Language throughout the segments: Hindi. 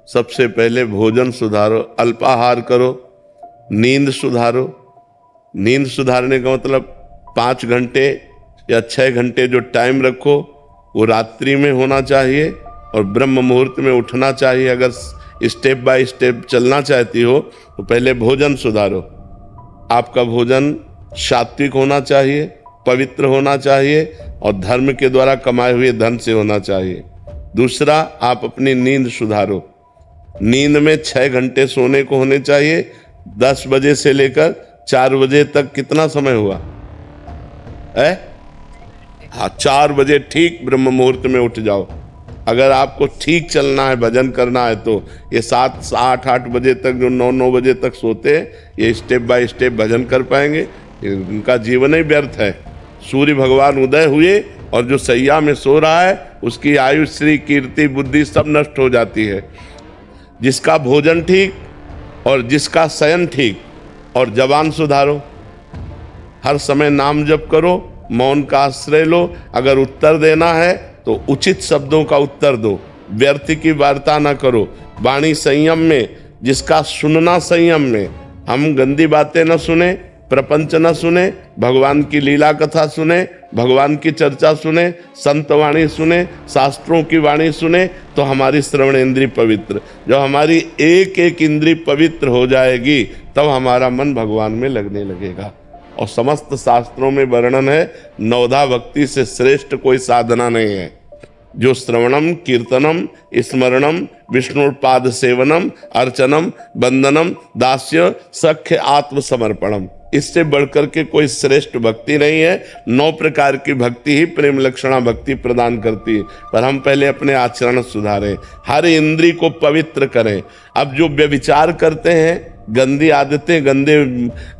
सबसे पहले भोजन सुधारो, अल्पाहार करो, नींद सुधारो। नींद सुधारने का मतलब 5 घंटे या 6 घंटे जो टाइम रखो वो रात्रि में होना चाहिए और ब्रह्म मुहूर्त में उठना चाहिए। अगर स्टेप बाय स्टेप चलना चाहती हो तो पहले भोजन सुधारो। आपका भोजन सात्विक होना चाहिए, पवित्र होना चाहिए और धर्म के द्वारा कमाए हुए धन से होना चाहिए। दूसरा, आप अपनी नींद सुधारो। नींद में 6 घंटे सोने को होने चाहिए। 10 बजे से लेकर 4 बजे तक कितना समय हुआ है? हाँ, 4 बजे ठीक ब्रह्म मुहूर्त में उठ जाओ। अगर आपको ठीक चलना है, भजन करना है, तो ये 7, 8, 8 बजे तक जो 9 बजे तक सोते हैं, ये स्टेप बाय स्टेप भजन कर पाएंगे। इनका जीवन ही व्यर्थ है। सूर्य भगवान उदय हुए और जो सैया में सो रहा है उसकी आयु, श्री, कीर्ति, बुद्धि सब नष्ट हो जाती है। जिसका भोजन ठीक और जिसका शयन ठीक और जबान सुधारो। हर समय नाम जप करो, मौन का आश्रय लो। अगर उत्तर देना है तो उचित शब्दों का उत्तर दो, व्यर्थ की वार्ता ना करो। वाणी संयम में, जिसका सुनना संयम में। हम गंदी बातें न सुने, प्रपंच न सुने, भगवान की लीला कथा सुने, भगवान की चर्चा सुने, संत वाणी सुने, शास्त्रों की वाणी सुने, तो हमारी श्रवण इंद्री पवित्र। जब हमारी एक एक इंद्री पवित्र हो जाएगी तब हमारा मन भगवान में लगने लगेगा। और समस्त शास्त्रों में वर्णन है, नवधा भक्ति से श्रेष्ठ कोई साधना नहीं है। जो श्रवणम, कीर्तनम, स्मरणम, विष्णुपाद सेवनम, अर्चनम, वंदनम, दास्य, सख्य, आत्मसमर्पणम, इससे बढ़कर के कोई श्रेष्ठ भक्ति नहीं है। 9 प्रकार की भक्ति ही प्रेम लक्षणा भक्ति प्रदान करती है। पर हम पहले अपने आचरण सुधारें, हर इंद्री को पवित्र करें। अब जो व्यभिचार करते हैं, गंदी आदतें, गंदे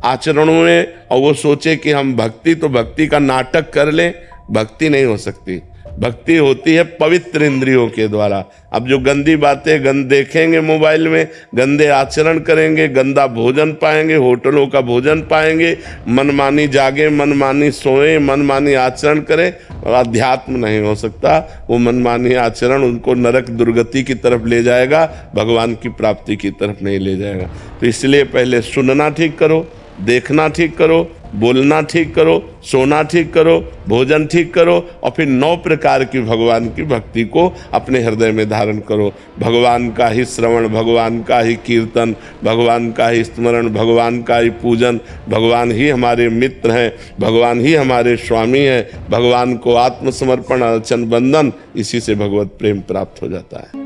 आचरणों में, और वो सोचे कि हम भक्ति का नाटक कर लें, भक्ति नहीं हो सकती। भक्ति होती है पवित्र इंद्रियों के द्वारा। अब जो गंदी बातें देखेंगे मोबाइल में, गंदे आचरण करेंगे, गंदा भोजन पाएंगे, होटलों का भोजन पाएंगे, मनमानी जागे, मनमानी सोए, मनमानी आचरण करें, अध्यात्म नहीं हो सकता। वो मनमानी आचरण उनको नरक दुर्गति की तरफ ले जाएगा, भगवान की प्राप्ति की तरफ नहीं ले जाएगा। तो इसलिए पहले सुनना ठीक करो, देखना ठीक करो, बोलना ठीक करो, सोना ठीक करो, भोजन ठीक करो, और फिर 9 प्रकार की भगवान की भक्ति को अपने हृदय में धारण करो। भगवान का ही श्रवण, भगवान का ही कीर्तन, भगवान का ही स्मरण, भगवान का ही पूजन। भगवान ही हमारे मित्र हैं, भगवान ही हमारे स्वामी हैं। भगवान को आत्मसमर्पण, अर्चन, वंदन, इसी से भगवत प्रेम प्राप्त हो जाता है।